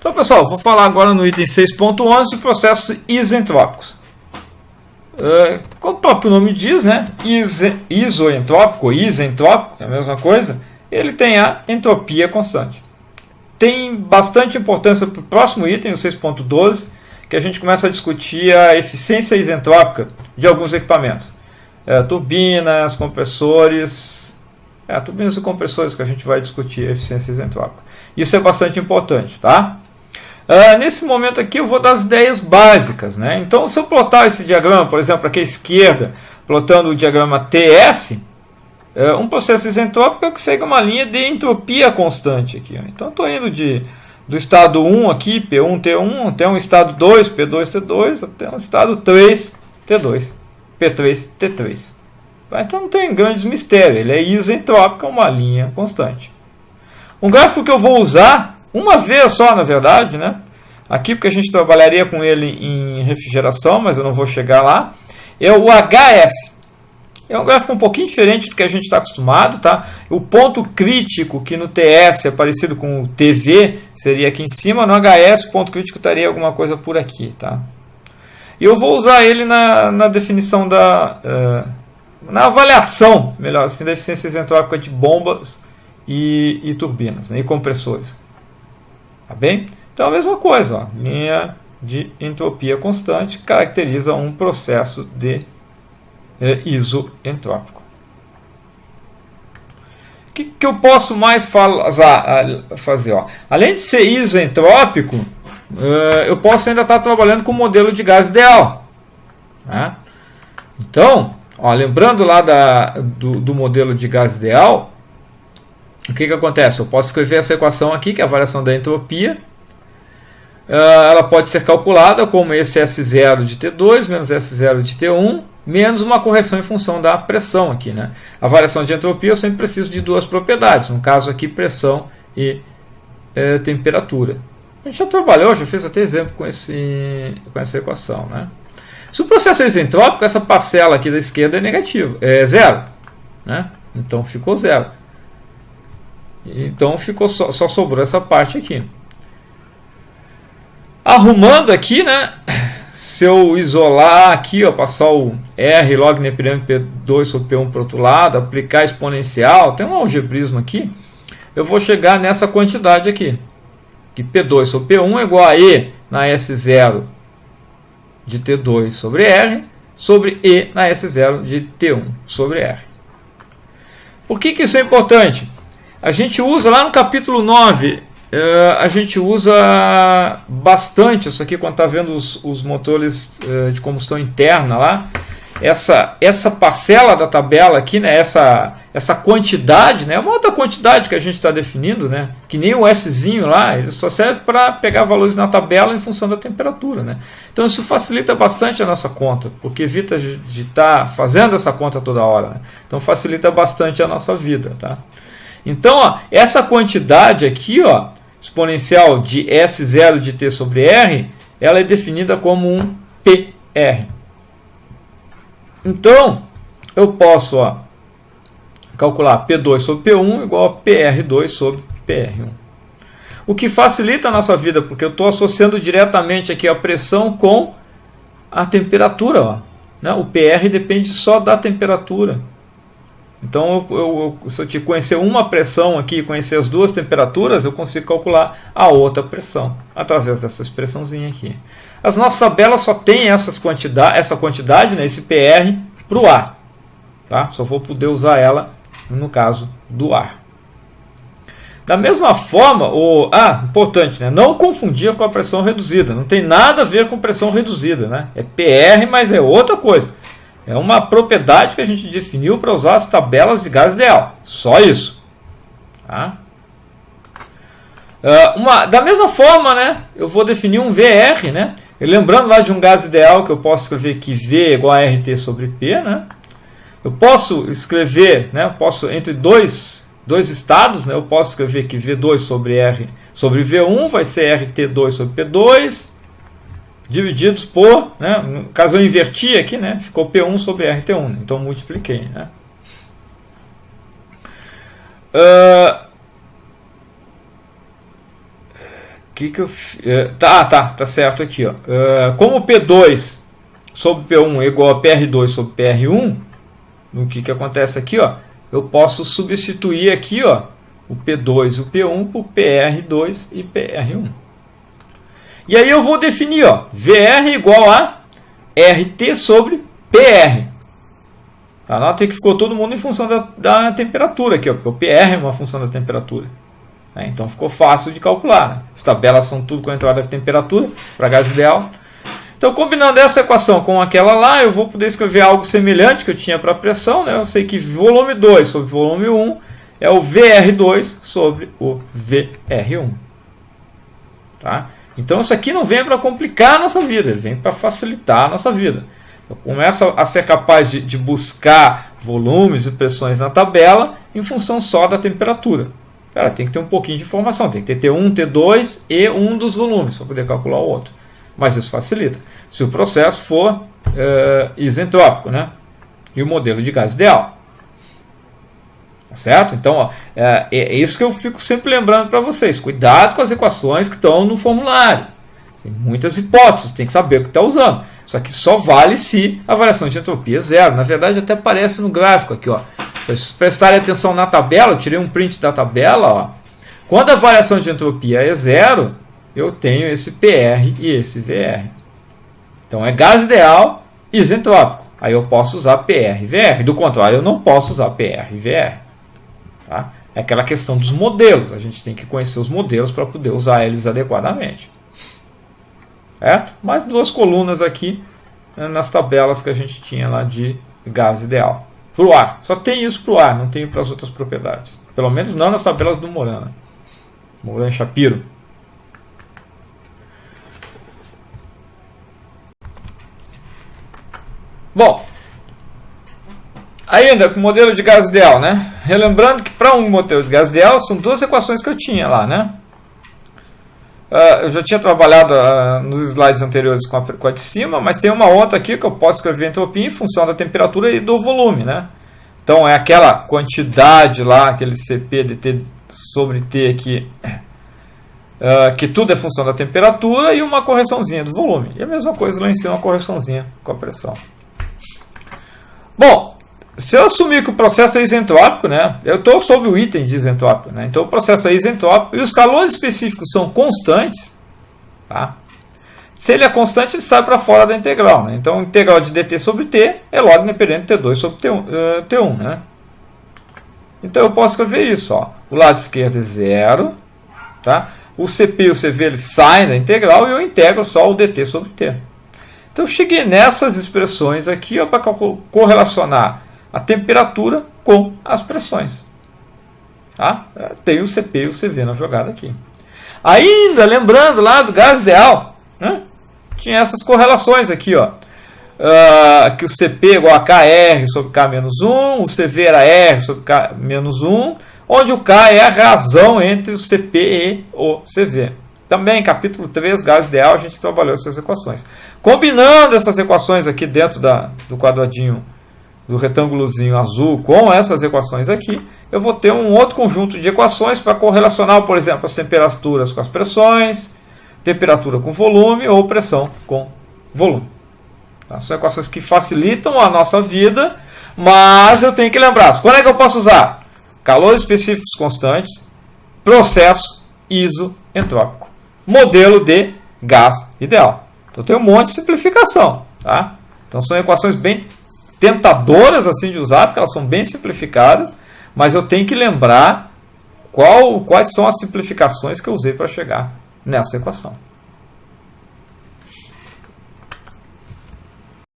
Então, pessoal, vou falar agora no item 6.11 de processos isentrópicos. Como o próprio nome diz, né? Isoentrópico ou isentrópico, é a mesma coisa, ele tem a entropia constante. Tem bastante importância para o próximo item, o 6.12, que a gente começa a discutir a eficiência isentrópica de alguns equipamentos. Turbinas, compressores... turbinas e compressores que a gente vai discutir a eficiência isentrópica. Isso é bastante importante, tá? Nesse momento aqui eu vou dar as ideias básicas, né? Então, se eu plotar esse diagrama, por exemplo, aqui à esquerda, plotando o diagrama TS, um processo isentrópico é que segue uma linha de entropia constante aqui. Então, estou indo do estado 1 aqui, P1, T1, até um estado 2, P2, T2, até um estado 3, T2, P3, T3. Então, não tem grandes mistérios. Ele é isentrópico, é uma linha constante. Um gráfico que eu vou usar uma vez só, na verdade, né? Aqui, porque a gente trabalharia com ele em refrigeração, mas eu não vou chegar lá, é o HS. É um gráfico um pouquinho diferente do que a gente está acostumado, tá? O ponto crítico, que no TS é parecido com o TV, seria aqui em cima. No HS, o ponto crítico estaria alguma coisa por aqui, tá? E eu vou usar ele na definição na avaliação, melhor assim, da eficiência isentrópica de bombas e turbinas, né, e compressores. Tá bem? Então, a mesma coisa, ó, linha de entropia constante caracteriza um processo de isoentrópico. O que eu posso mais fazer? Ó? Além de ser isoentrópico, eu posso ainda estar trabalhando com o modelo de gás ideal. Né? Então, ó, lembrando lá do modelo de gás ideal, o que acontece? Eu posso escrever essa equação aqui, que é a variação da entropia. Ela pode ser calculada como esse S0 de T2 menos S0 de T1, menos uma correção em função da pressão aqui, né? A variação de entropia eu sempre preciso de duas propriedades, no caso aqui pressão e temperatura. A gente já trabalhou, já fez até exemplo com essa equação, né? Se o processo é isentrópico, essa parcela aqui da esquerda é negativa, é zero, né? Então ficou zero. Então só sobrou essa parte aqui. Arrumando aqui, né? Se eu isolar aqui, ó, passar o R log neperiano P2 sobre P1 para o outro lado, aplicar exponencial, tem um algebrismo aqui, eu vou chegar nessa quantidade aqui. Que P2 sobre P1 é igual a E na S0 de T2 sobre R, sobre E na S0 de T1 sobre R. Por que isso é importante? A gente usa lá no capítulo 9, a gente usa bastante isso aqui quando está vendo os motores de combustão interna lá. Essa parcela da tabela aqui, né, essa quantidade, né, é uma outra quantidade que a gente está definindo, né, que nem o Szinho lá, ele só serve para pegar valores na tabela em função da temperatura. Né. Então isso facilita bastante a nossa conta, porque evita de estar fazendo essa conta toda hora. Né. Então facilita bastante a nossa vida. Tá? Então, ó, essa quantidade aqui, ó, exponencial de S0 de T sobre R, ela é definida como um PR. Então, eu posso, ó, calcular P2 sobre P1 igual a PR2 sobre PR1. O que facilita a nossa vida, porque eu estou associando diretamente aqui a pressão com a temperatura. Ó, né? O PR depende só da temperatura. Então, se eu te conhecer uma pressão aqui e conhecer as duas temperaturas, eu consigo calcular a outra pressão, através dessa expressãozinha aqui. As nossas tabelas só tem essa quantidade, né, esse PR, para o ar. Tá? Só vou poder usar ela no caso do ar. Da mesma forma, importante, né, não confundir com a pressão reduzida. Não tem nada a ver com pressão reduzida. Né? É PR, mas é outra coisa. É uma propriedade que a gente definiu para usar as tabelas de gás ideal. Só isso. Tá? Da mesma forma, né, eu vou definir um VR. Né? E lembrando lá de um gás ideal que eu posso escrever que V é igual a RT sobre P. Né? Eu posso escrever, né, entre dois estados, né, eu posso escrever que V2 sobre R sobre V1 vai ser RT2 sobre P2. Divididos por, né, no caso eu inverti aqui, né, ficou P1 sobre RT1, então multipliquei. Né. Tá certo aqui, ó. Como P2 sobre P1 é igual a PR2 sobre PR1, o que acontece aqui, ó? Eu posso substituir aqui, ó, o P2 e o P1 por PR2 e PR1. E aí eu vou definir, ó, VR igual a RT sobre PR. Anota que ficou todo mundo em função da temperatura aqui, ó, porque o PR é uma função da temperatura. Então ficou fácil de calcular. Né? As tabelas são tudo com a entrada de temperatura para gás ideal. Então, combinando essa equação com aquela lá, eu vou poder escrever algo semelhante que eu tinha para a pressão. Né? Eu sei que volume 2 sobre volume 1 é o VR2 sobre o VR1. Tá? Então, isso aqui não vem para complicar a nossa vida, ele vem para facilitar a nossa vida. Eu começo a ser capaz de buscar volumes e pressões na tabela em função só da temperatura. Cara, tem que ter um pouquinho de informação, tem que ter T1, T2 e um dos volumes para poder calcular o outro. Mas isso facilita. Se o processo for isentrópico, né? E o modelo de gás ideal. Certo? Então, ó, é isso que eu fico sempre lembrando para vocês. Cuidado com as equações que estão no formulário. Tem muitas hipóteses, tem que saber o que está usando. Isso aqui só vale se a variação de entropia é zero. Na verdade, até aparece no gráfico aqui, ó. Se vocês prestarem atenção na tabela, eu tirei um print da tabela. Ó. Quando a variação de entropia é zero, eu tenho esse PR e esse VR. Então é gás ideal isentrópico. Aí eu posso usar PR e VR. Do contrário, eu não posso usar PR e VR. Tá? É aquela questão dos modelos. A gente tem que conhecer os modelos para poder usar eles adequadamente. Certo? Mais duas colunas aqui, né, nas tabelas que a gente tinha lá de gás ideal. Para o ar. Só tem isso para o ar, não tem para as outras propriedades. Pelo menos não nas tabelas do Moran. Moran e Shapiro. Bom, ainda com o modelo de gás ideal, né? Relembrando que para um modelo de gás ideal são duas equações que eu tinha lá, né? Eu já tinha trabalhado nos slides anteriores com a de cima, mas tem uma outra aqui que eu posso escrever entropia em função da temperatura e do volume, né? Então é aquela quantidade lá, aquele CP de T sobre T aqui, que tudo é função da temperatura e uma correçãozinha do volume. E a mesma coisa lá em cima, uma correçãozinha com a pressão. Bom, se eu assumir que o processo é isentrópico, né, eu estou sobre o item de isentrópico, né, então o processo é isentrópico e os calores específicos são constantes, tá? Se ele é constante, ele sai para fora da integral, né? Então a integral de dt sobre t é log independente de T2 sobre T1, né? Então eu posso escrever isso, ó. O lado esquerdo é zero, tá? O CP e o CV eles saem da integral e eu integro só o dt sobre t. Então eu cheguei nessas expressões aqui para correlacionar a temperatura com as pressões. Tá? Tem o CP e o CV na jogada aqui. Ainda lembrando lá do gás ideal, né? Tinha essas correlações aqui, ó. Que o CP é igual a KR sobre K menos 1, o CV era R sobre K menos 1, onde o K é a razão entre o CP e o CV. Também em capítulo 3, gás ideal, a gente trabalhou essas equações. Combinando essas equações aqui dentro do quadradinho, do retângulozinho azul com essas equações aqui, eu vou ter um outro conjunto de equações para correlacionar, por exemplo, as temperaturas com as pressões, temperatura com volume ou pressão com volume. Tá? São equações que facilitam a nossa vida, mas eu tenho que lembrar. Quando é que eu posso usar? Calores específicos constantes, processo isoentrópico, modelo de gás ideal. Então tem um monte de simplificação. Tá? Então são equações bem tentadoras assim de usar, porque elas são bem simplificadas, mas eu tenho que lembrar quais são as simplificações que eu usei para chegar nessa equação.